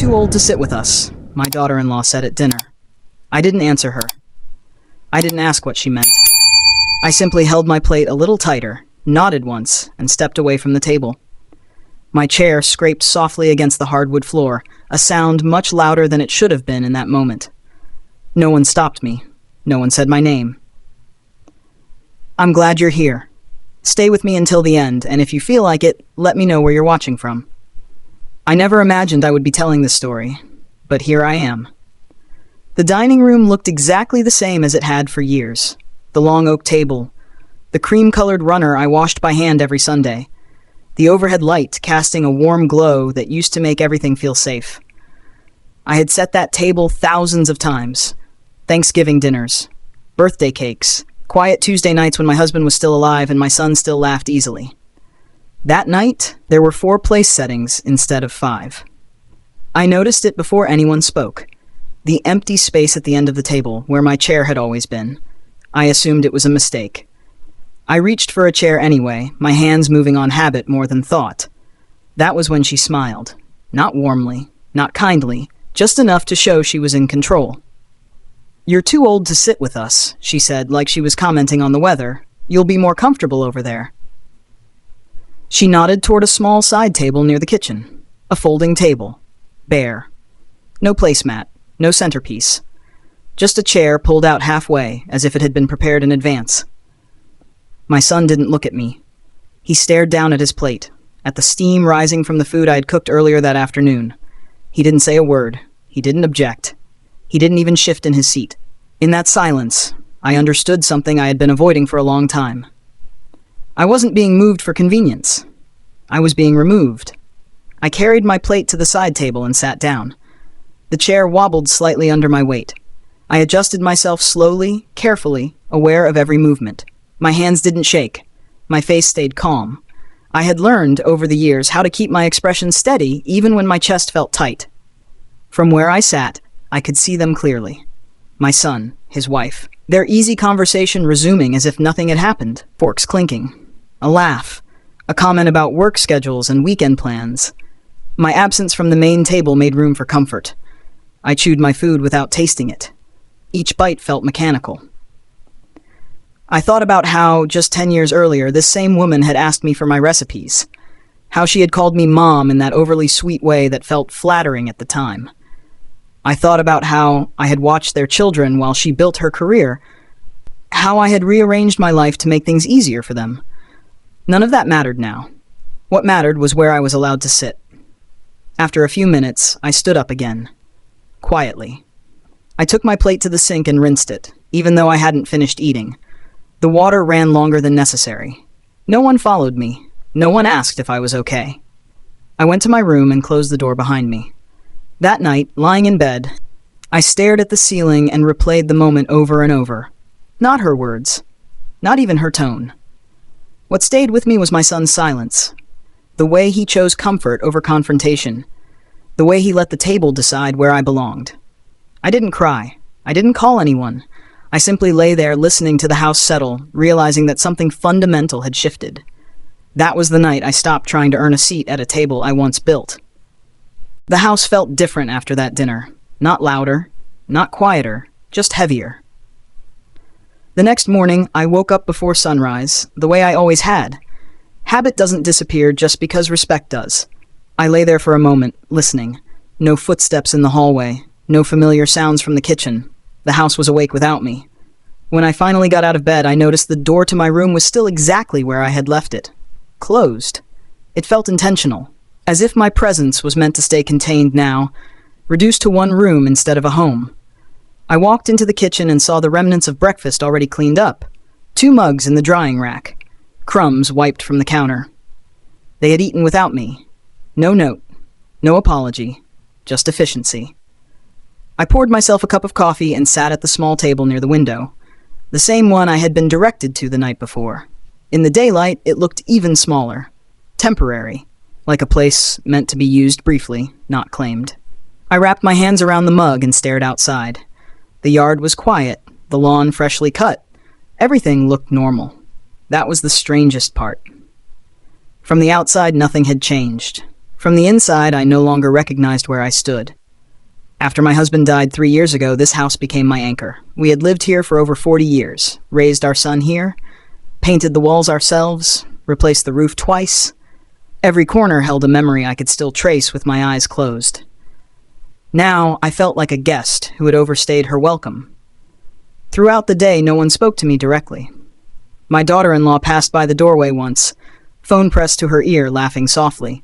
too old to sit with us," my daughter-in-law said at dinner. I didn't answer her. I didn't ask what she meant. I simply held my plate a little tighter, nodded once, and stepped away from the table. My chair scraped softly against the hardwood floor, a sound much louder than it should have been in that moment. No one stopped me. No one said my name. "I'm glad you're here. Stay with me until the end, and if you feel like it, let me know where you're watching from." I never imagined I would be telling this story, but here I am. The dining room looked exactly the same as it had for years. The long oak table, the cream-colored runner I washed by hand every Sunday, the overhead light casting a warm glow that used to make everything feel safe. I had set that table thousands of times. Thanksgiving dinners, birthday cakes, quiet Tuesday nights when my husband was still alive and my son still laughed easily. That night, there were 4 place settings instead of 5. I noticed it before anyone spoke. The empty space at the end of the table, where my chair had always been. I assumed it was a mistake. I reached for a chair anyway, my hands moving on habit more than thought. That was when she smiled. Not warmly, not kindly, just enough to show she was in control. "You're too old to sit with us," she said, like she was commenting on the weather. "You'll be more comfortable over there." She nodded toward a small side table near the kitchen. A folding table. Bare. No placemat, no centerpiece. Just a chair pulled out halfway, as if it had been prepared in advance. My son didn't look at me. He stared down at his plate, at the steam rising from the food I had cooked earlier that afternoon. He didn't say a word. He didn't object. He didn't even shift in his seat. In that silence, I understood something I had been avoiding for a long time. I wasn't being moved for convenience. I was being removed. I carried my plate to the side table and sat down. The chair wobbled slightly under my weight. I adjusted myself slowly, carefully, aware of every movement. My hands didn't shake. My face stayed calm. I had learned over the years how to keep my expression steady even when my chest felt tight. From where I sat, I could see them clearly. My son, his wife, their easy conversation resuming as if nothing had happened, forks clinking. A laugh, a comment about work schedules and weekend plans. My absence from the main table made room for comfort. I chewed my food without tasting it. Each bite felt mechanical. I thought about how, just 10 years earlier, this same woman had asked me for my recipes. How she had called me Mom in that overly sweet way that felt flattering at the time. I thought about how I had watched their children while she built her career. How I had rearranged my life to make things easier for them. None of that mattered now. What mattered was where I was allowed to sit. After a few minutes, I stood up again. Quietly. I took my plate to the sink and rinsed it, even though I hadn't finished eating. The water ran longer than necessary. No one followed me. No one asked if I was okay. I went to my room and closed the door behind me. That night, lying in bed, I stared at the ceiling and replayed the moment over and over. Not her words. Not even her tone. What stayed with me was my son's silence. The way he chose comfort over confrontation. The way he let the table decide where I belonged. I didn't cry. I didn't call anyone. I simply lay there listening to the house settle, realizing that something fundamental had shifted. That was the night I stopped trying to earn a seat at a table I once built. The house felt different after that dinner. Not louder, not quieter, just heavier. The next morning, I woke up before sunrise, the way I always had. Habit doesn't disappear just because respect does. I lay there for a moment, listening. No footsteps in the hallway, no familiar sounds from the kitchen. The house was awake without me. When I finally got out of bed, I noticed the door to my room was still exactly where I had left it. Closed. It felt intentional, as if my presence was meant to stay contained now, reduced to one room instead of a home. I walked into the kitchen and saw the remnants of breakfast already cleaned up. 2 mugs in the drying rack. Crumbs wiped from the counter. They had eaten without me. No note. No apology. Just efficiency. I poured myself a cup of coffee and sat at the small table near the window. The same one I had been directed to the night before. In the daylight, it looked even smaller. Temporary. Like a place meant to be used briefly, not claimed. I wrapped my hands around the mug and stared outside. The yard was quiet, the lawn freshly cut. Everything looked normal. That was the strangest part. From the outside, nothing had changed. From the inside, I no longer recognized where I stood. After my husband died 3 years ago, this house became my anchor. We had lived here for over 40 years, raised our son here, painted the walls ourselves, replaced the roof twice. Every corner held a memory I could still trace with my eyes closed. Now, I felt like a guest who had overstayed her welcome. Throughout the day, no one spoke to me directly. My daughter-in-law passed by the doorway once, phone pressed to her ear, laughing softly.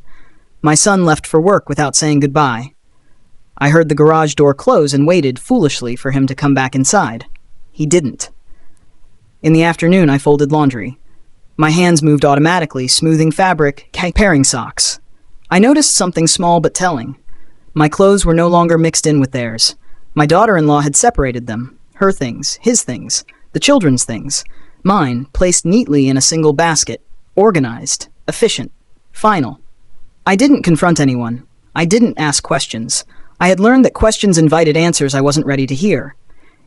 My son left for work without saying goodbye. I heard the garage door close and waited foolishly for him to come back inside. He didn't. In the afternoon, I folded laundry. My hands moved automatically, smoothing fabric, pairing socks. I noticed something small but telling. My clothes were no longer mixed in with theirs. My daughter-in-law had separated them. Her things, his things, the children's things. Mine, placed neatly in a single basket. Organized, efficient, final. I didn't confront anyone. I didn't ask questions. I had learned that questions invited answers I wasn't ready to hear.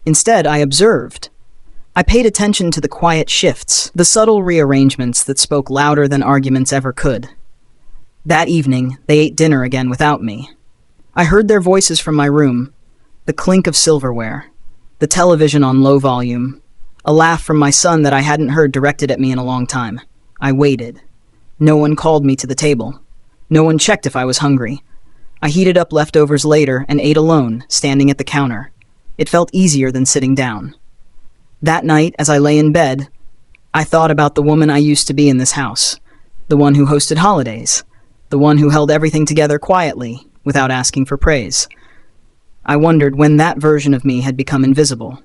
Instead, I observed. I paid attention to the quiet shifts, the subtle rearrangements that spoke louder than arguments ever could. That evening, they ate dinner again without me. I heard their voices from my room, the clink of silverware, the television on low volume, a laugh from my son that I hadn't heard directed at me in a long time. I waited. No one called me to the table. No one checked if I was hungry. I heated up leftovers later and ate alone, standing at the counter. It felt easier than sitting down. That night, as I lay in bed, I thought about the woman I used to be in this house, the one who hosted holidays, the one who held everything together quietly, without asking for praise. I wondered when that version of me had become invisible.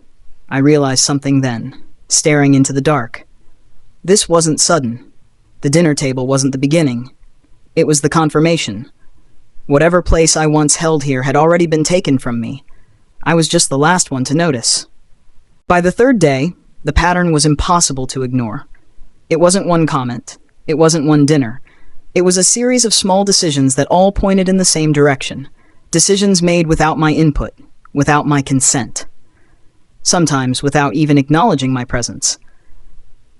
I realized something then, staring into the dark. This wasn't sudden. The dinner table wasn't the beginning. It was the confirmation. Whatever place I once held here had already been taken from me. I was just the last one to notice. By the third day, the pattern was impossible to ignore. It wasn't one comment. It wasn't one dinner. It was a series of small decisions that all pointed in the same direction. Decisions made without my input, without my consent. Sometimes without even acknowledging my presence.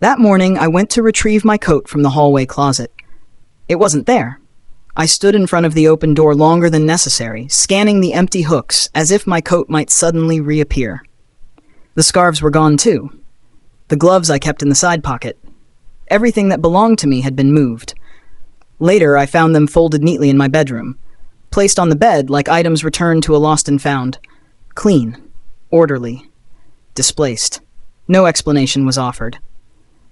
That morning, I went to retrieve my coat from the hallway closet. It wasn't there. I stood in front of the open door longer than necessary, scanning the empty hooks as if my coat might suddenly reappear. The scarves were gone too. The gloves I kept in the side pocket. Everything that belonged to me had been moved. Later, I found them folded neatly in my bedroom, placed on the bed like items returned to a lost and found. Clean, orderly, displaced. No explanation was offered.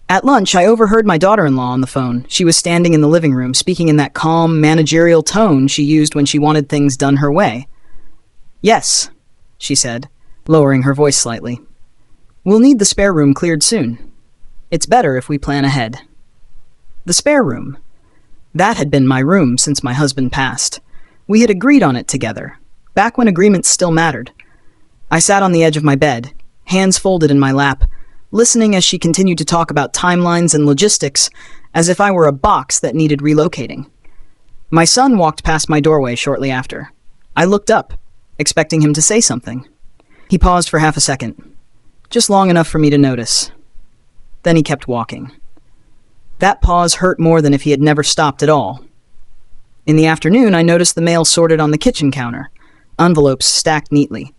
At lunch, I overheard my daughter-in-law on the phone. She was standing in the living room, speaking in that calm, managerial tone she used when she wanted things done her way. "Yes," she said, lowering her voice slightly. "We'll need the spare room cleared soon. It's better if we plan ahead." The spare room. That had been my room since my husband passed. We had agreed on it together, back when agreements still mattered. I sat on the edge of my bed, hands folded in my lap, listening as she continued to talk about timelines and logistics as if I were a box that needed relocating. My son walked past my doorway shortly after. I looked up, expecting him to say something. He paused for half a second, just long enough for me to notice. Then he kept walking. That pause hurt more than if he had never stopped at all. In the afternoon, I noticed the mail sorted on the kitchen counter, envelopes stacked neatly,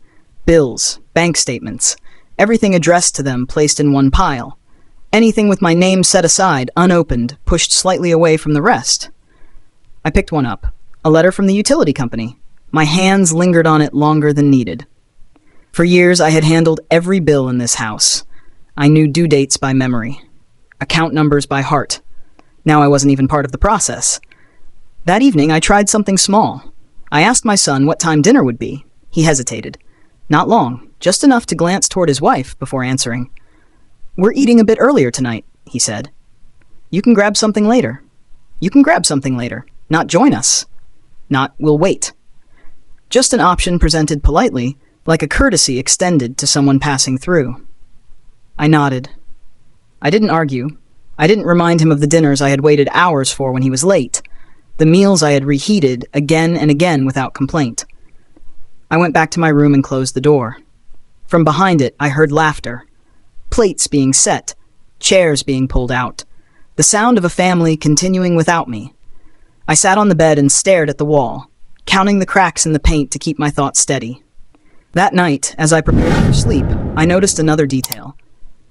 bills, bank statements, everything addressed to them placed in one pile. Anything with my name set aside, unopened, pushed slightly away from the rest. I picked one up, a letter from the utility company. My hands lingered on it longer than needed. For years, I had handled every bill in this house. I knew due dates by memory, account numbers by heart. Now I wasn't even part of the process. That evening, I tried something small. I asked my son what time dinner would be. He hesitated. Not long, just enough to glance toward his wife before answering. "We're eating a bit earlier tonight," he said. "You can grab something later. You can grab something later. Not join us. Not, we'll wait." Just an option presented politely, like a courtesy extended to someone passing through. I nodded. I didn't argue. I didn't remind him of the dinners I had waited hours for when he was late, the meals I had reheated again and again without complaint. I went back to my room and closed the door. From behind it, I heard laughter. Plates being set, chairs being pulled out, the sound of a family continuing without me. I sat on the bed and stared at the wall, counting the cracks in the paint to keep my thoughts steady. That night, as I prepared for sleep, I noticed another detail.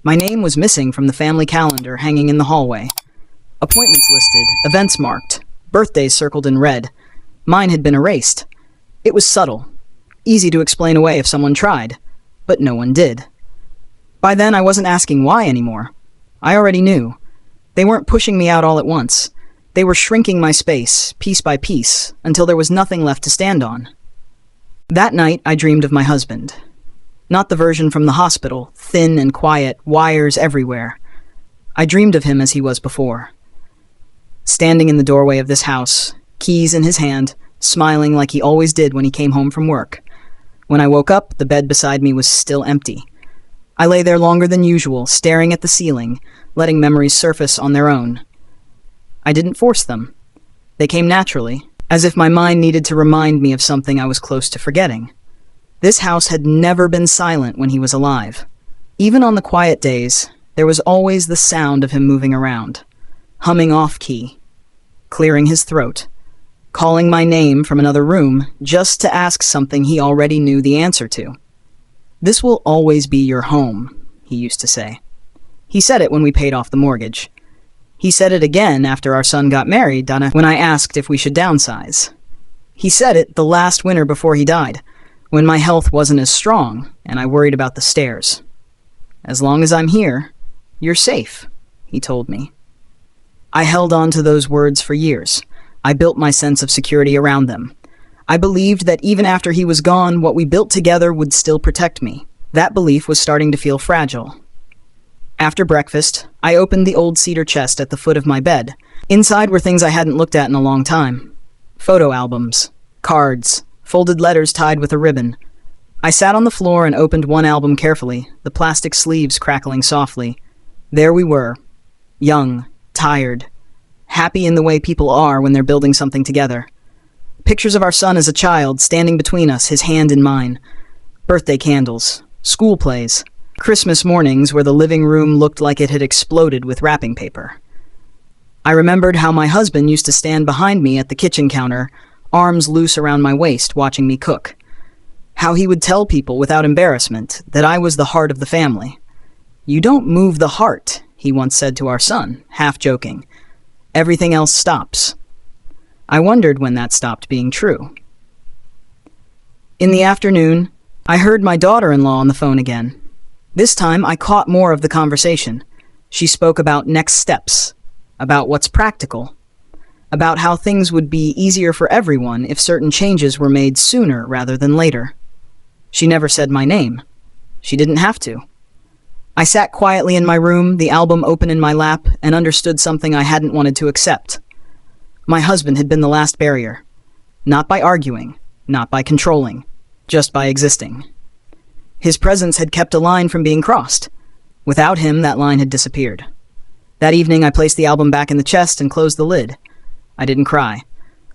My name was missing from the family calendar hanging in the hallway. Appointments listed, events marked, birthdays circled in red. Mine had been erased. It was subtle, easy to explain away if someone tried, but no one did. By then, I wasn't asking why anymore. I already knew. They weren't pushing me out all at once. They were shrinking my space, piece by piece, until there was nothing left to stand on. That night, I dreamed of my husband. Not the version from the hospital, thin and quiet, wires everywhere. I dreamed of him as he was before. Standing in the doorway of this house, keys in his hand, smiling like he always did when he came home from work. When I woke up, the bed beside me was still empty. I lay there longer than usual, staring at the ceiling, letting memories surface on their own. I didn't force them. They came naturally, as if my mind needed to remind me of something I was close to forgetting. This house had never been silent when he was alive. Even on the quiet days, there was always the sound of him moving around, humming off-key, clearing his throat, calling my name from another room just to ask something he already knew the answer to. "This will always be your home," he used to say. He said it when we paid off the mortgage. He said it again after our son got married, when I asked if we should downsize. He said it the last winter before he died, when my health wasn't as strong and I worried about the stairs. "As long as I'm here, you're safe," he told me. I held on to those words for years. I built my sense of security around them. I believed that even after he was gone, what we built together would still protect me. That belief was starting to feel fragile. After breakfast, I opened the old cedar chest at the foot of my bed. Inside were things I hadn't looked at in a long time. Photo albums, cards, folded letters tied with a ribbon. I sat on the floor and opened one album carefully, the plastic sleeves crackling softly. There we were, young, tired, happy in the way people are when they're building something together. Pictures of our son as a child, standing between us, his hand in mine. Birthday candles, school plays, Christmas mornings where the living room looked like it had exploded with wrapping paper. I remembered how my husband used to stand behind me at the kitchen counter, arms loose around my waist, watching me cook. How he would tell people without embarrassment that I was the heart of the family. "You don't move the heart," he once said to our son, half joking. "Everything else stops." I wondered when that stopped being true. In the afternoon, I heard my daughter-in-law on the phone again. This time, I caught more of the conversation. She spoke about next steps, about what's practical, about how things would be easier for everyone if certain changes were made sooner rather than later. She never said my name. She didn't have to. I sat quietly in my room, the album open in my lap, and understood something I hadn't wanted to accept. My husband had been the last barrier. Not by arguing, not by controlling, just by existing. His presence had kept a line from being crossed. Without him, that line had disappeared. That evening, I placed the album back in the chest and closed the lid. I didn't cry.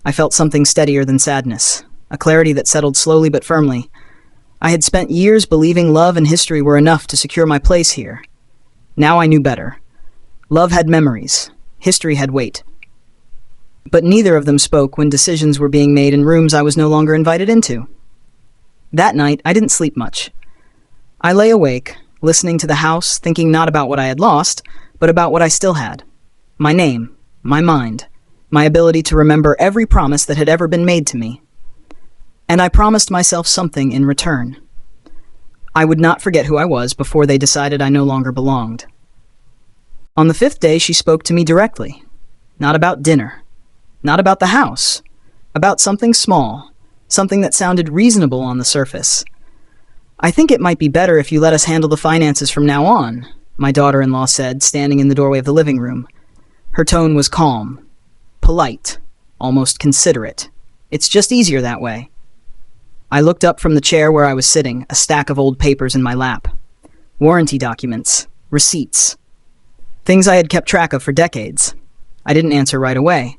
I felt something steadier than sadness, a clarity that settled slowly but firmly. I had spent years believing love and history were enough to secure my place here. Now I knew better. Love had memories. History had weight. But neither of them spoke when decisions were being made in rooms I was no longer invited into. That night, I didn't sleep much. I lay awake, listening to the house, thinking not about what I had lost, but about what I still had. My name, my mind, my ability to remember every promise that had ever been made to me. And I promised myself something in return. I would not forget who I was before they decided I no longer belonged. On the 5th day, she spoke to me directly. Not about dinner. Not about the house. About something small. Something that sounded reasonable on the surface. "I think it might be better if you let us handle the finances from now on," my daughter-in-law said, standing in the doorway of the living room. Her tone was calm, polite, almost considerate. "It's just easier that way." I looked up from the chair where I was sitting, a stack of old papers in my lap. Warranty documents, receipts, things I had kept track of for decades. I didn't answer right away.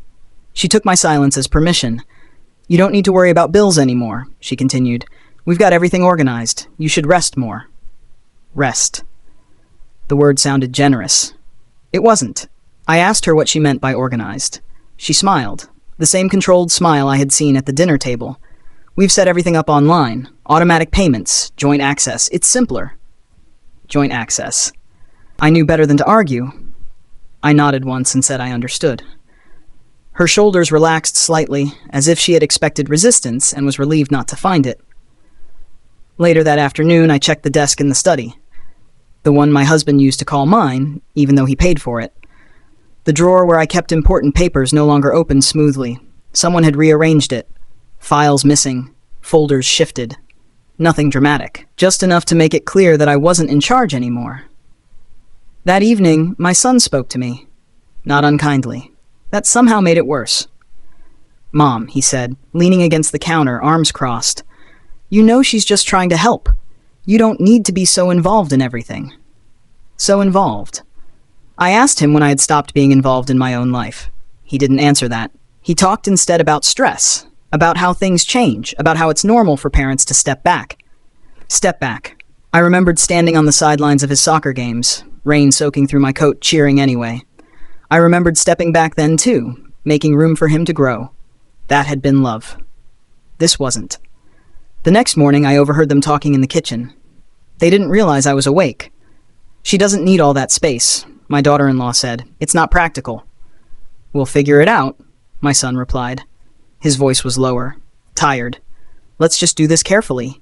She took my silence as permission. "You don't need to worry about bills anymore," she continued. "We've got everything organized. You should rest more." Rest. The word sounded generous. It wasn't. I asked her what she meant by organized. She smiled, The same controlled smile I had seen at the dinner table. We've set everything up online. Automatic payments, joint access. It's simpler. Joint access. I knew better than to argue. I nodded once and said I understood. Her shoulders relaxed slightly, as if she had expected resistance and was relieved not to find it. Later that afternoon, I checked the desk in the study. The one my husband used to call mine, even though he paid for it. The drawer where I kept important papers no longer opened smoothly. Someone had rearranged it. Files missing. Folders shifted. Nothing dramatic. Just enough to make it clear that I wasn't in charge anymore. That evening, my son spoke to me. Not unkindly. That somehow made it worse. "Mom," he said, leaning against the counter, arms crossed. "You know she's just trying to help. You don't need to be so involved in everything." So involved. I asked him when I had stopped being involved in my own life. He didn't answer that. He talked instead about stress, about how things change, about how it's normal for parents to step back. Step back. I remembered standing on the sidelines of his soccer games, rain soaking through my coat, cheering anyway. I remembered stepping back then too, making room for him to grow. That had been love. This wasn't. The next morning, I overheard them talking in the kitchen. They didn't realize I was awake. "She doesn't need all that space," my daughter-in-law said. "It's not practical." "We'll figure it out," my son replied. His voice was lower, tired. "Let's just do this carefully."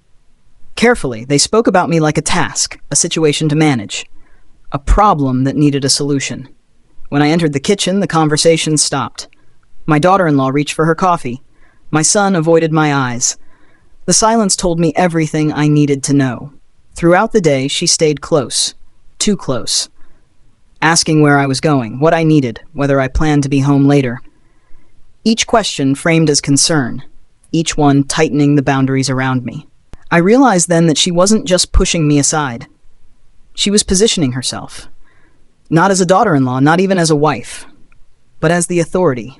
Carefully, they spoke about me like a task, a situation to manage, a problem that needed a solution. When I entered the kitchen, the conversation stopped. My daughter-in-law reached for her coffee. My son avoided my eyes. The silence told me everything I needed to know. Throughout the day, she stayed close, too close, asking where I was going, what I needed, whether I planned to be home later. Each question framed as concern, each one tightening the boundaries around me. I realized then that she wasn't just pushing me aside. She was positioning herself. Not as a daughter-in-law, not even as a wife, but as the authority.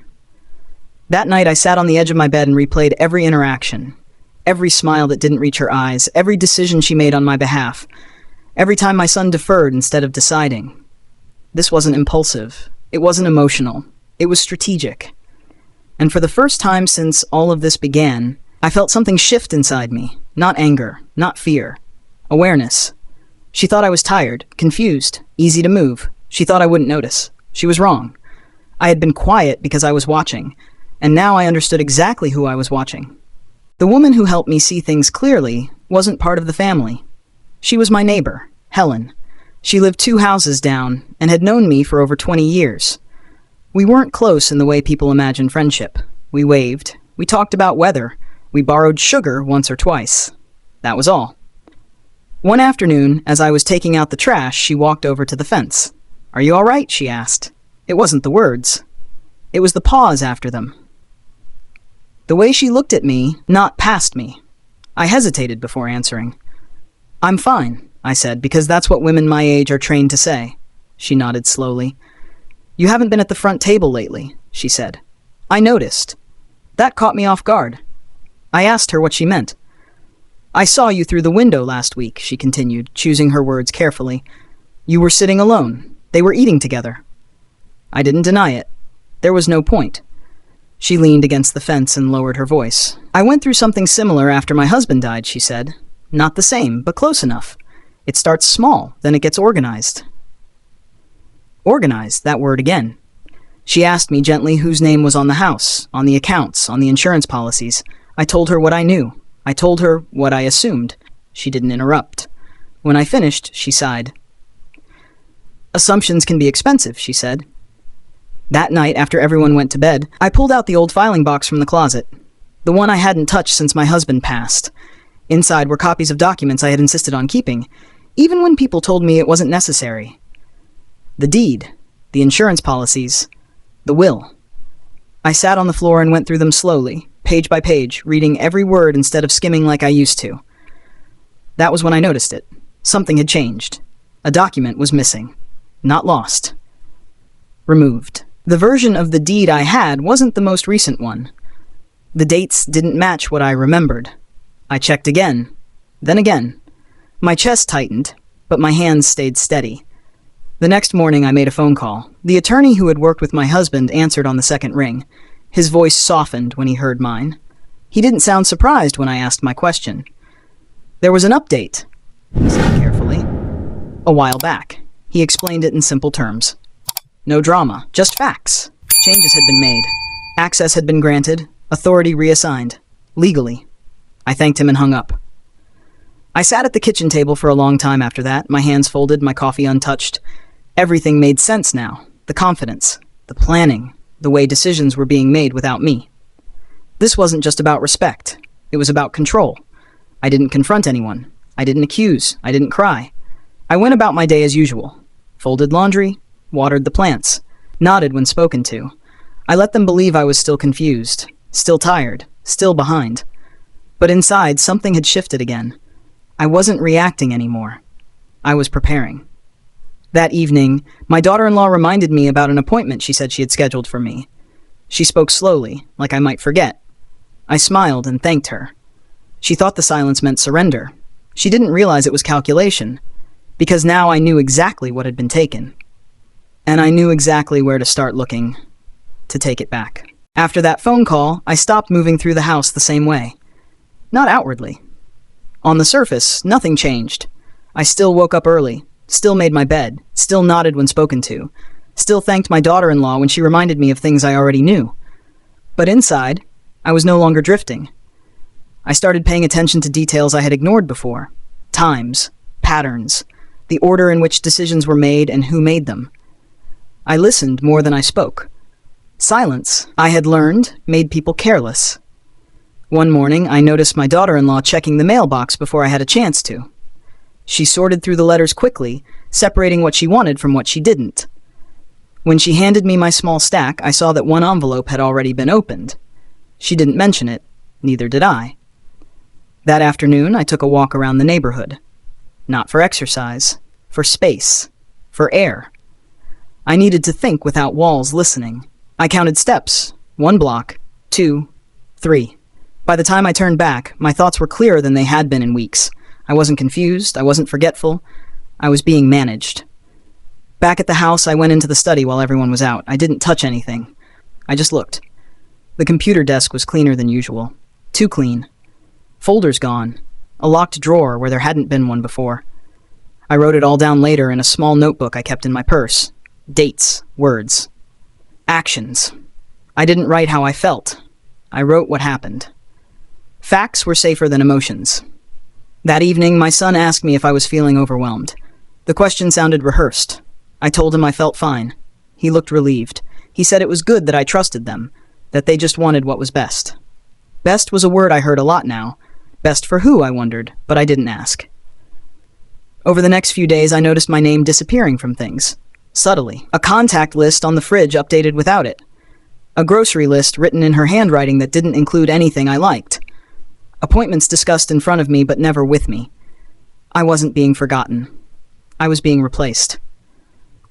That night I sat on the edge of my bed and replayed every interaction, every smile that didn't reach her eyes, every decision she made on my behalf, every time my son deferred instead of deciding. This wasn't impulsive. It wasn't emotional. It was strategic. And for the first time since all of this began, I felt something shift inside me. Not anger, not fear. Awareness. She thought I was tired, confused, easy to move. She thought I wouldn't notice. She was wrong. I had been quiet because I was watching, and now I understood exactly who I was watching. The woman who helped me see things clearly wasn't part of the family. She was my neighbor, Helen. She lived 2 houses down and had known me for over 20 years. We weren't close in the way people imagine friendship. We waved. We talked about weather. We borrowed sugar once or twice. That was all. One afternoon, as I was taking out the trash, she walked over to the fence. "Are you all right?" she asked. It wasn't the words. It was the pause after them. The way she looked at me, not past me. I hesitated before answering. "I'm fine," I said, because that's what women my age are trained to say. She nodded slowly. "You haven't been at the front table lately," she said. I noticed. That caught me off guard. I asked her what she meant. "I saw you through the window last week," she continued, choosing her words carefully. "You were sitting alone. They were eating together." I didn't deny it. There was no point. She leaned against the fence and lowered her voice. "I went through something similar after my husband died," she said. "Not the same, but close enough. It starts small, then it gets organized." Organized, that word again. She asked me gently whose name was on the house, on the accounts, on the insurance policies. I told her what I knew. I told her what I assumed. She didn't interrupt. When I finished, she sighed. "Assumptions can be expensive," she said. That night, after everyone went to bed, I pulled out the old filing box from the closet, the one I hadn't touched since my husband passed. Inside were copies of documents I had insisted on keeping, even when people told me it wasn't necessary. The deed, the insurance policies, the will. I sat on the floor and went through them slowly, page by page, reading every word instead of skimming like I used to. That was when I noticed it. Something had changed. A document was missing. Not lost. Removed. The version of the deed I had wasn't the most recent one. The dates didn't match what I remembered. I checked again, then again. My chest tightened, but my hands stayed steady. The next morning I made a phone call. The attorney who had worked with my husband answered on the second ring. His voice softened when he heard mine. He didn't sound surprised when I asked my question. "There was an update," he said carefully. "A while back." He explained it in simple terms. No drama, just facts. Changes had been made. Access had been granted. Authority reassigned. Legally. I thanked him and hung up. I sat at the kitchen table for a long time after that, my hands folded, my coffee untouched. Everything made sense now. The confidence, the planning, the way decisions were being made without me. This wasn't just about respect. It was about control. I didn't confront anyone. I didn't accuse. I didn't cry. I went about my day as usual. Folded laundry, watered the plants, nodded when spoken to. I let them believe I was still confused, still tired, still behind. But inside, something had shifted again. I wasn't reacting anymore. I was preparing. That evening, my daughter-in-law reminded me about an appointment she said she had scheduled for me. She spoke slowly, like I might forget. I smiled and thanked her. She thought the silence meant surrender. She didn't realize it was calculation, because now I knew exactly what had been taken. And I knew exactly where to start looking to take it back. After that phone call, I stopped moving through the house the same way. Not outwardly. On the surface, nothing changed. I still woke up early, still made my bed, still nodded when spoken to, still thanked my daughter-in-law when she reminded me of things I already knew. But inside, I was no longer drifting. I started paying attention to details I had ignored before. Times, patterns, the order in which decisions were made and who made them. I listened more than I spoke. Silence, I had learned, made people careless. One morning, I noticed my daughter-in-law checking the mailbox before I had a chance to. She sorted through the letters quickly, separating what she wanted from what she didn't. When she handed me my small stack, I saw that one envelope had already been opened. She didn't mention it, neither did I. That afternoon, I took a walk around the neighborhood. Not for exercise, for space, for air. I needed to think without walls listening. I counted steps, 1 block, 2, 3. By the time I turned back, my thoughts were clearer than they had been in weeks. I wasn't confused, I wasn't forgetful, I was being managed. Back at the house, I went into the study while everyone was out. I didn't touch anything. I just looked. The computer desk was cleaner than usual. Too clean. Folders gone. A locked drawer where there hadn't been one before. I wrote it all down later in a small notebook I kept in my purse. Dates, words, actions. I didn't write how I felt. I wrote what happened. Facts were safer than emotions. That evening, my son asked me if I was feeling overwhelmed. The question sounded rehearsed. I told him I felt fine. He looked relieved. He said it was good that I trusted them, that they just wanted what was best. Best was a word I heard a lot now. Best for who, I wondered, but I didn't ask. Over the next few days, I noticed my name disappearing from things. Subtly. A contact list on the fridge updated without it. A grocery list written in her handwriting that didn't include anything I liked. Appointments discussed in front of me but never with me. I wasn't being forgotten. I was being replaced.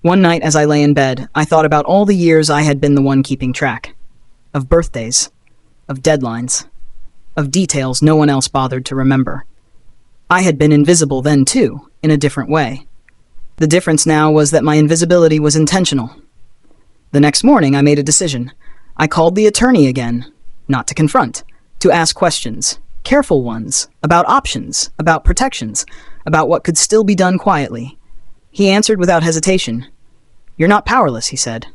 One night as I lay in bed, I thought about all the years I had been the one keeping track. Of birthdays. Of deadlines. Of details no one else bothered to remember. I had been invisible then too, in a different way. The difference now was that my invisibility was intentional. The next morning I made a decision. I called the attorney again, not to confront, to ask questions. Careful ones, about options, about protections, about what could still be done quietly. He answered without hesitation. "You're not powerless," he said.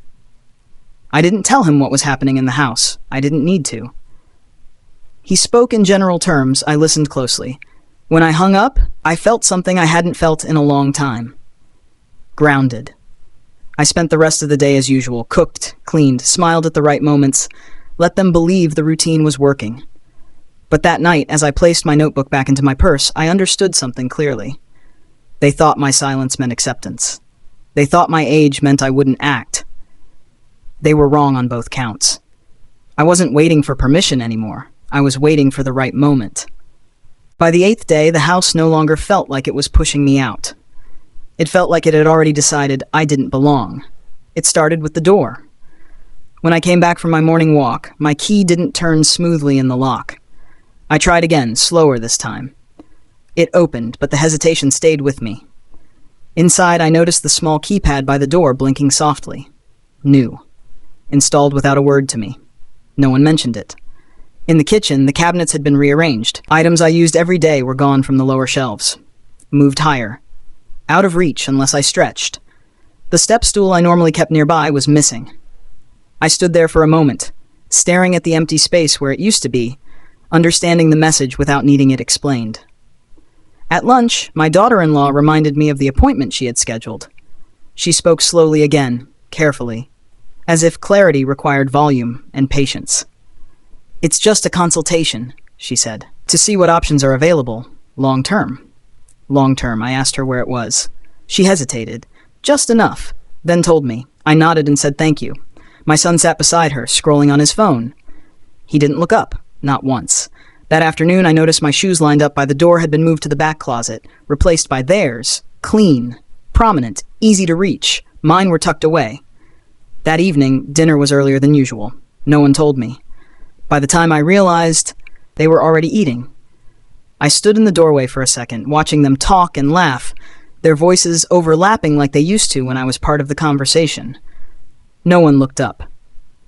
I didn't tell him what was happening in the house. I didn't need to. He spoke in general terms. I listened closely. When I hung up, I felt something I hadn't felt in a long time. Grounded. I spent the rest of the day as usual, cooked, cleaned, smiled at the right moments, let them believe the routine was working. But that night, as I placed my notebook back into my purse, I understood something clearly. They thought my silence meant acceptance. They thought my age meant I wouldn't act. They were wrong on both counts. I wasn't waiting for permission anymore. I was waiting for the right moment. By the 8th day, the house no longer felt like it was pushing me out. It felt like it had already decided I didn't belong. It started with the door. When I came back from my morning walk, my key didn't turn smoothly in the lock. I tried again, slower this time. It opened, but the hesitation stayed with me. Inside, I noticed the small keypad by the door blinking softly. New. Installed without a word to me. No one mentioned it. In the kitchen, the cabinets had been rearranged. Items I used every day were gone from the lower shelves. Moved higher. Out of reach unless I stretched. The step stool I normally kept nearby was missing. I stood there for a moment, staring at the empty space where it used to be, understanding the message without needing it explained. At lunch, my daughter-in-law reminded me of the appointment she had scheduled. She spoke slowly again, carefully, as if clarity required volume and patience. "It's just a consultation," she said, "to see what options are available, long-term." Long-term, I asked her where it was. She hesitated, just enough, then told me. I nodded and said thank you. My son sat beside her, scrolling on his phone. He didn't look up, not once. That afternoon, I noticed my shoes lined up by the door had been moved to the back closet, replaced by theirs, clean, prominent, easy to reach. Mine were tucked away. That evening, dinner was earlier than usual. No one told me. By the time I realized, they were already eating. I stood in the doorway for a second, watching them talk and laugh, their voices overlapping like they used to when I was part of the conversation. No one looked up.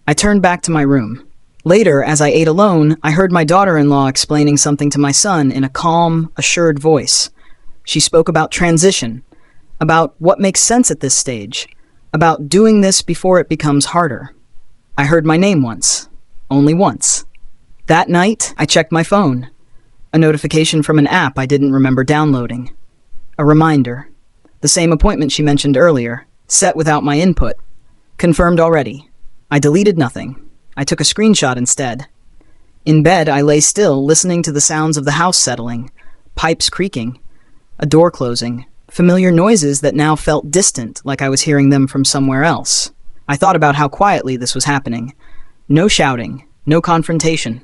I turned back to my room. Later, as I ate alone, I heard my daughter-in-law explaining something to my son in a calm, assured voice. She spoke about transition, about what makes sense at this stage, about doing this before it becomes harder. I heard my name once. Only once. That night, I checked my phone. A notification from an app I didn't remember downloading. A reminder. The same appointment she mentioned earlier, set without my input. Confirmed already. I deleted nothing. I took a screenshot instead. In bed, I lay still, listening to the sounds of the house settling, pipes creaking, a door closing, familiar noises that now felt distant, like I was hearing them from somewhere else. I thought about how quietly this was happening. No shouting, no confrontation.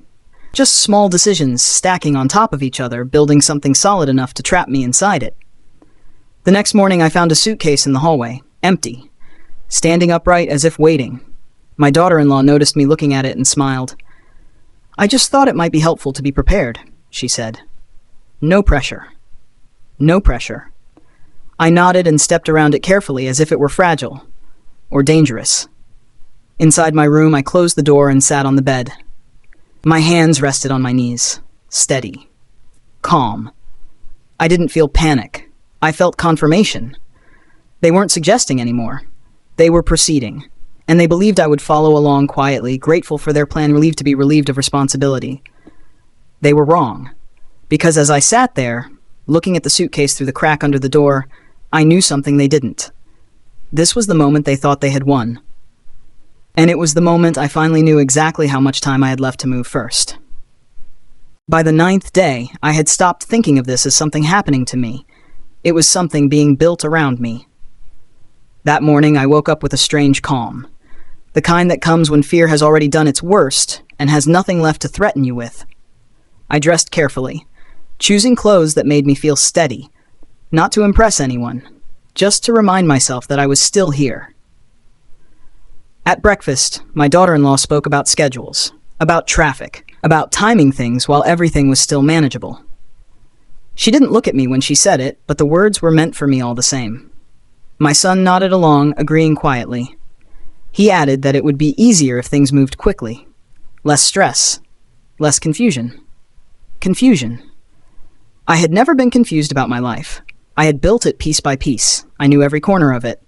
Just small decisions stacking on top of each other, building something solid enough to trap me inside it. The next morning I found a suitcase in the hallway, empty, standing upright as if waiting. My daughter-in-law noticed me looking at it and smiled. "I just thought it might be helpful to be prepared," she said. No pressure. No pressure. I nodded and stepped around it carefully as if it were fragile or dangerous. Inside my room, I closed the door and sat on the bed. My hands rested on my knees, steady, calm. I didn't feel panic. I felt confirmation. They weren't suggesting anymore. They were proceeding, and they believed I would follow along quietly, grateful for their plan, relieved to be relieved of responsibility. They were wrong, because as I sat there, looking at the suitcase through the crack under the door, I knew something they didn't. This was the moment they thought they had won. And it was the moment I finally knew exactly how much time I had left to move first. By the 9th day, I had stopped thinking of this as something happening to me. It was something being built around me. That morning, I woke up with a strange calm. The kind that comes when fear has already done its worst and has nothing left to threaten you with. I dressed carefully, choosing clothes that made me feel steady, not to impress anyone, just to remind myself that I was still here. At breakfast, my daughter-in-law spoke about schedules, about traffic, about timing things while everything was still manageable. She didn't look at me when she said it, but the words were meant for me all the same. My son nodded along, agreeing quietly. He added that it would be easier if things moved quickly. Less stress, less confusion. Confusion. I had never been confused about my life. I had built it piece by piece. I knew every corner of it.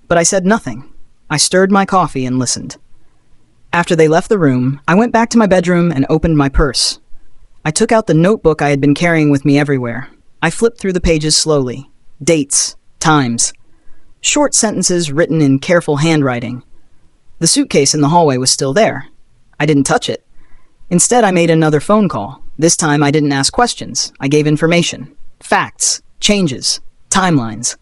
But I said nothing. I stirred my coffee and listened. After they left the room, I went back to my bedroom and opened my purse. I took out the notebook I had been carrying with me everywhere. I flipped through the pages slowly. Dates, times, short sentences written in careful handwriting. The suitcase in the hallway was still there. I didn't touch it. Instead, I made another phone call. This time, I didn't ask questions. I gave information, facts, changes, timelines.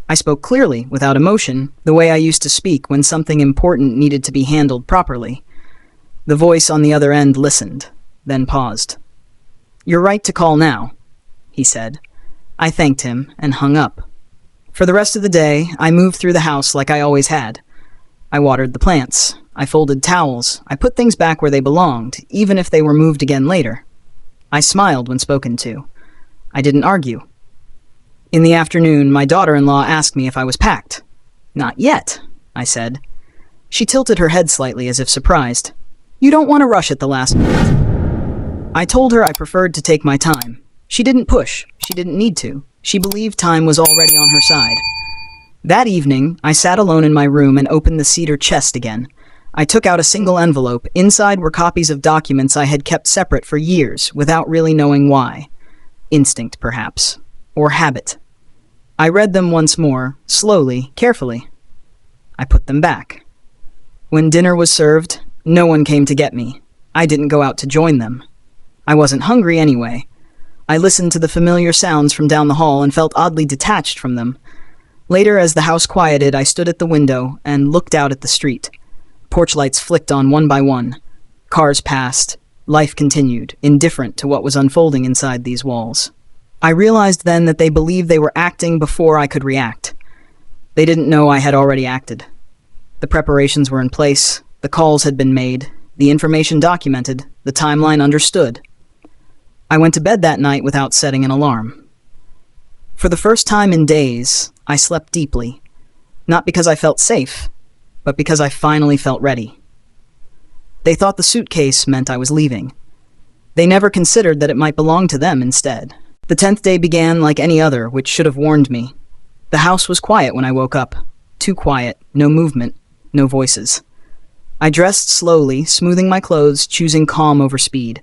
I spoke clearly, without emotion, the way I used to speak when something important needed to be handled properly. The voice on the other end listened, then paused. "You're right to call now," he said. I thanked him and hung up. For the rest of the day, I moved through the house like I always had. I watered the plants. I folded towels. I put things back where they belonged, even if they were moved again later. I smiled when spoken to. I didn't argue. In the afternoon, my daughter-in-law asked me if I was packed. "Not yet," I said. She tilted her head slightly as if surprised. You don't want to rush at the last minute. I told her I preferred to take my time. She didn't push. She didn't need to. She believed time was already on her side. That evening, I sat alone in my room and opened the cedar chest again. I took out a single envelope. Inside were copies of documents I had kept separate for years without really knowing why. Instinct, perhaps. Or habit. I read them once more, slowly, carefully. I put them back. When dinner was served, no one came to get me. I didn't go out to join them. I wasn't hungry anyway. I listened to the familiar sounds from down the hall and felt oddly detached from them. Later, as the house quieted, I stood at the window and looked out at the street. Porch lights flicked on one by one. Cars passed. Life continued, indifferent to what was unfolding inside these walls. I realized then that they believed they were acting before I could react. They didn't know I had already acted. The preparations were in place, the calls had been made, the information documented, the timeline understood. I went to bed that night without setting an alarm. For the first time in days, I slept deeply, not because I felt safe, but because I finally felt ready. They thought the suitcase meant I was leaving. They never considered that it might belong to them instead. The 10th day began like any other, which should have warned me. The house was quiet when I woke up. Too quiet, no movement, no voices. I dressed slowly, smoothing my clothes, choosing calm over speed.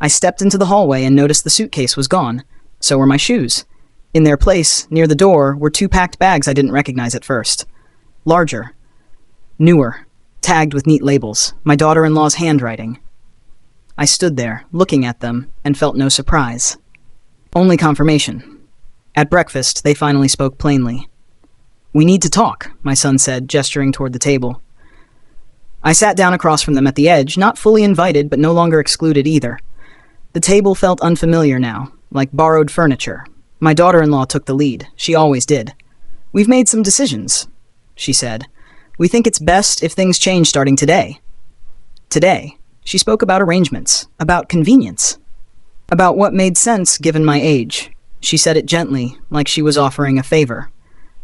I stepped into the hallway and noticed the suitcase was gone. So were my shoes. In their place, near the door, were 2 packed bags I didn't recognize at first. Larger. Newer. Tagged with neat labels. My daughter-in-law's handwriting. I stood there, looking at them, and felt no surprise. Only confirmation. At breakfast, they finally spoke plainly. "We need to talk," my son said, gesturing toward the table. I sat down across from them at the edge, not fully invited, but no longer excluded either. The table felt unfamiliar now, like borrowed furniture. My daughter-in-law took the lead. She always did. "We've made some decisions," she said. "We think it's best if things change starting today." Today. She spoke about arrangements, about convenience, about what made sense given my age. She said it gently, like she was offering a favor.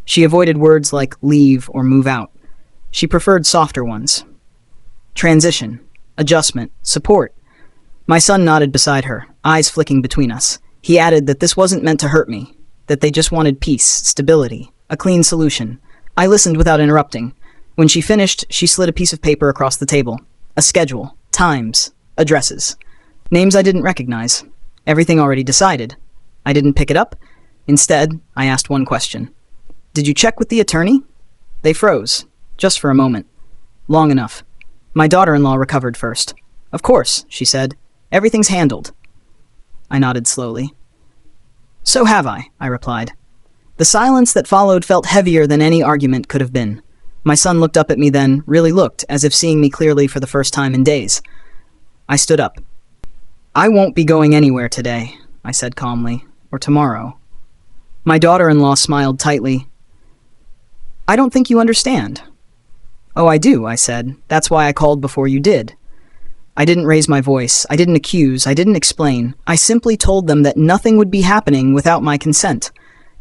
She avoided words like leave or move out. She preferred softer ones. Transition, adjustment, support. My son nodded beside her, eyes flicking between us. He added that this wasn't meant to hurt me, that they just wanted peace, stability, a clean solution. I listened without interrupting. When she finished, she slid a piece of paper across the table. A schedule, times, addresses. Names I didn't recognize. Everything already decided. I didn't pick it up. Instead, I asked one question. "Did you check with the attorney?" They froze, just for a moment. Long enough. My daughter-in-law recovered first. "Of course," she said. "Everything's handled." I nodded slowly. "So have I replied. The silence that followed felt heavier than any argument could have been. My son looked up at me then, really looked, as if seeing me clearly for the first time in days. I stood up. "I won't be going anywhere today," I said calmly, "or tomorrow." My daughter-in-law smiled tightly. "I don't think you understand." "Oh, I do," I said. "That's why I called before you did." I didn't raise my voice. I didn't accuse. I didn't explain. I simply told them that nothing would be happening without my consent,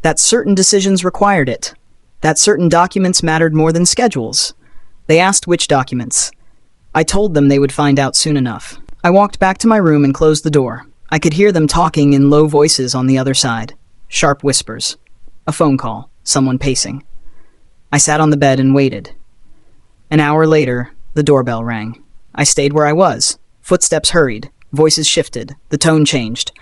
that certain decisions required it, that certain documents mattered more than schedules. They asked which documents. I told them they would find out soon enough. I walked back to my room and closed the door. I could hear them talking in low voices on the other side. Sharp whispers. A phone call. Someone pacing. I sat on the bed and waited. An hour later, the doorbell rang. I stayed where I was. Footsteps hurried. Voices shifted. The tone changed.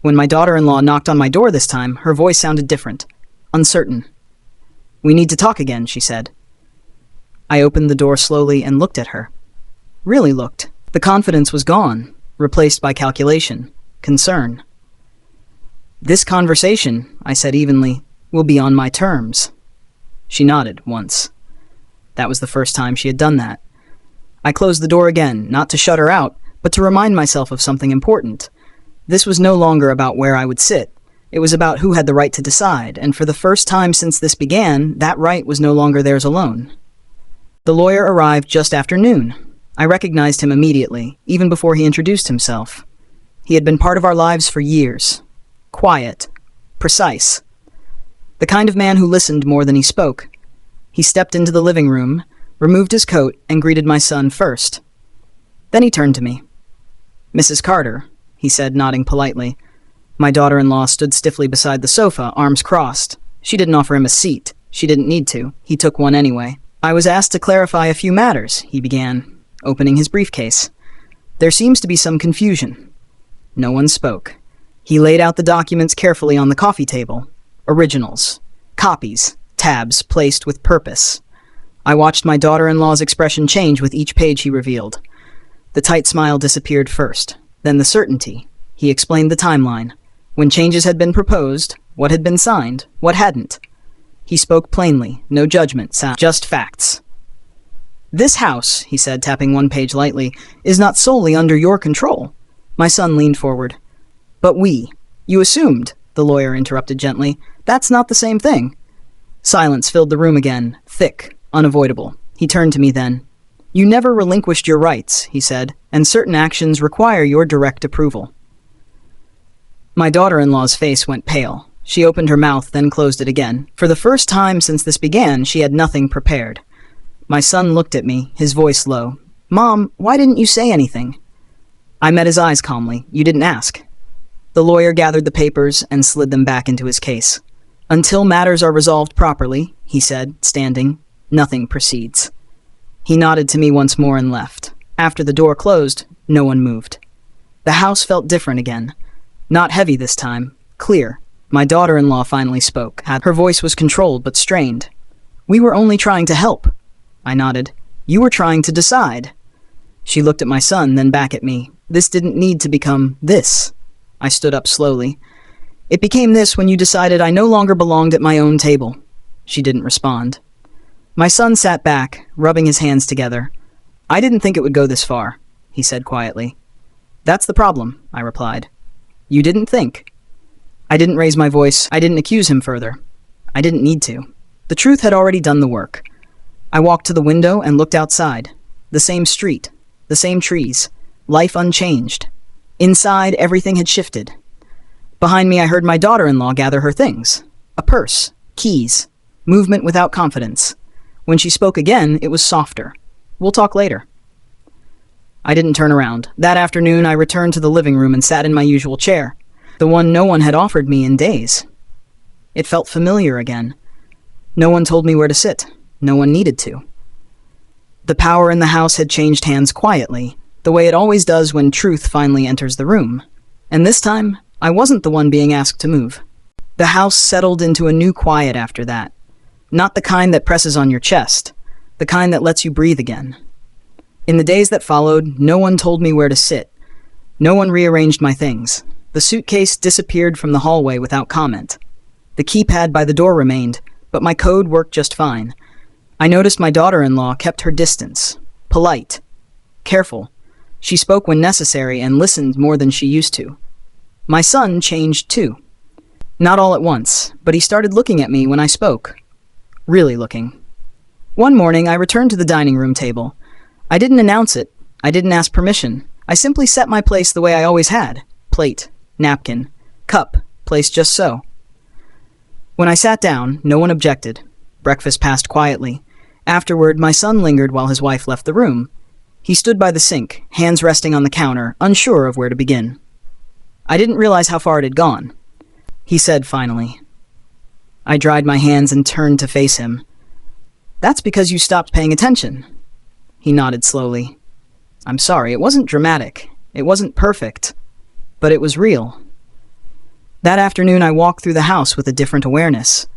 When my daughter-in-law knocked on my door this time, her voice sounded different. Uncertain. "We need to talk again," she said. I opened the door slowly and looked at her. Really looked. The confidence was gone, replaced by calculation, concern. "This conversation," I said evenly, "will be on my terms." She nodded once. That was the first time she had done that. I closed the door again, not to shut her out, but to remind myself of something important. This was no longer about where I would sit. It was about who had the right to decide, and for the first time since this began, that right was no longer theirs alone. The lawyer arrived just after noon. I recognized him immediately, even before he introduced himself. He had been part of our lives for years. Quiet. Precise. The kind of man who listened more than he spoke. He stepped into the living room, removed his coat, and greeted my son first. Then he turned to me. "Mrs. Carter," he said, nodding politely. My daughter-in-law stood stiffly beside the sofa, arms crossed. She didn't offer him a seat. She didn't need to. He took one anyway. "I was asked to clarify a few matters," he began, opening his briefcase. "There seems to be some confusion." No one spoke. He laid out the documents carefully on the coffee table. Originals. Copies. Tabs placed with purpose. I watched my daughter-in-law's expression change with each page he revealed. The tight smile disappeared first, then the certainty. He explained the timeline. When changes had been proposed, what had been signed, what hadn't. He spoke plainly, no judgment, just facts. "This house," he said, tapping one page lightly, "is not solely under your control." My son leaned forward. "But we. You assumed," the lawyer interrupted gently. "That's not the same thing." Silence filled the room again, thick, unavoidable. He turned to me then. "You never relinquished your rights," he said, "and certain actions require your direct approval." My daughter-in-law's face went pale. She opened her mouth, then closed it again. For the first time since this began, she had nothing prepared. My son looked at me, his voice low. "Mom, why didn't you say anything?" I met his eyes calmly. "You didn't ask." The lawyer gathered the papers and slid them back into his case. "Until matters are resolved properly," he said, standing, "nothing proceeds." He nodded to me once more and left. After the door closed, no one moved. The house felt different again. Not heavy this time, clear. My daughter-in-law finally spoke. Her voice was controlled but strained. "We were only trying to help." I nodded. "You were trying to decide." She looked at my son, then back at me. "This didn't need to become this." I stood up slowly. "It became this when you decided I no longer belonged at my own table." She didn't respond. My son sat back, rubbing his hands together. "I didn't think it would go this far," he said quietly. "That's the problem," I replied. "You didn't think." I didn't raise my voice. I didn't accuse him further. I didn't need to. The truth had already done the work. I walked to the window and looked outside. The same street, the same trees, life unchanged. Inside, everything had shifted. Behind me, I heard my daughter-in-law gather her things. A purse, keys, movement without confidence. When she spoke again, it was softer. "We'll talk later." I didn't turn around. That afternoon, I returned to the living room and sat in my usual chair, the one no one had offered me in days. It felt familiar again. No one told me where to sit. No one needed to. The power in the house had changed hands quietly, the way it always does when truth finally enters the room. And this time, I wasn't the one being asked to move. The house settled into a new quiet after that. Not the kind that presses on your chest, the kind that lets you breathe again. In the days that followed, no one told me where to sit. No one rearranged my things. The suitcase disappeared from the hallway without comment. The keypad by the door remained, but my code worked just fine. I noticed my daughter-in-law kept her distance. Polite. Careful. She spoke when necessary and listened more than she used to. My son changed too. Not all at once, but he started looking at me when I spoke. Really looking. One morning, I returned to the dining room table. I didn't announce it. I didn't ask permission. I simply set my place the way I always had. Plate, napkin, cup, placed just so. When I sat down, no one objected. Breakfast passed quietly. Afterward, my son lingered while his wife left the room. He stood by the sink, hands resting on the counter, unsure of where to begin. I didn't realize how far it had gone. He said finally. I dried my hands and turned to face him. "That's because you stopped paying attention." He nodded slowly. "I'm sorry, it wasn't dramatic. It wasn't perfect. But it was real." That afternoon, I walked through the house with a different awareness.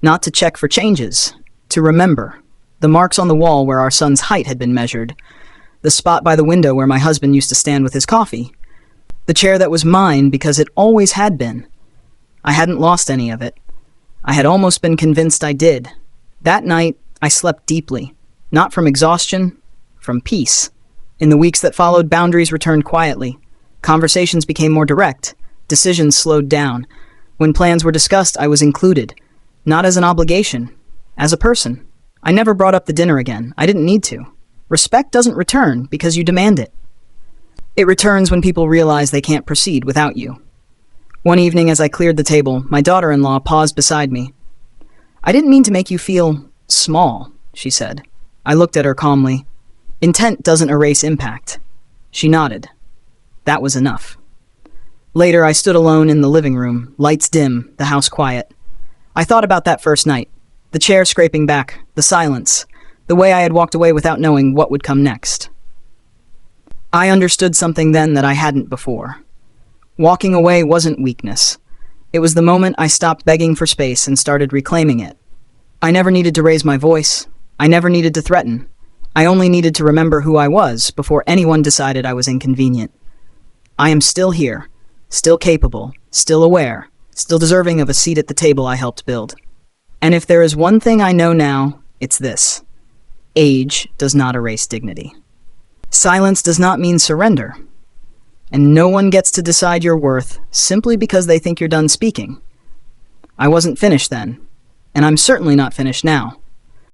Not to check for changes, to remember. The marks on the wall where our son's height had been measured. The spot by the window where my husband used to stand with his coffee. The chair that was mine because it always had been. I hadn't lost any of it. I had almost been convinced I did. That night, I slept deeply. Not from exhaustion, from peace. In the weeks that followed, boundaries returned quietly. Conversations became more direct. Decisions slowed down. When plans were discussed, I was included. Not as an obligation, as a person. I never brought up the dinner again. I didn't need to. Respect doesn't return because you demand it. It returns when people realize they can't proceed without you. One evening, as I cleared the table, my daughter-in-law paused beside me. "I didn't mean to make you feel small," she said. I looked at her calmly. "Intent doesn't erase impact." She nodded. That was enough. Later, I stood alone in the living room, lights dim, the house quiet. I thought about that first night, the chair scraping back, the silence, the way I had walked away without knowing what would come next. I understood something then that I hadn't before. Walking away wasn't weakness. It was the moment I stopped begging for space and started reclaiming it. I never needed to raise my voice. I never needed to threaten. I only needed to remember who I was before anyone decided I was inconvenient. I am still here, still capable, still aware, still deserving of a seat at the table I helped build. And if there is one thing I know now, it's this. Age does not erase dignity. Silence does not mean surrender. And no one gets to decide your worth simply because they think you're done speaking. I wasn't finished then, and I'm certainly not finished now.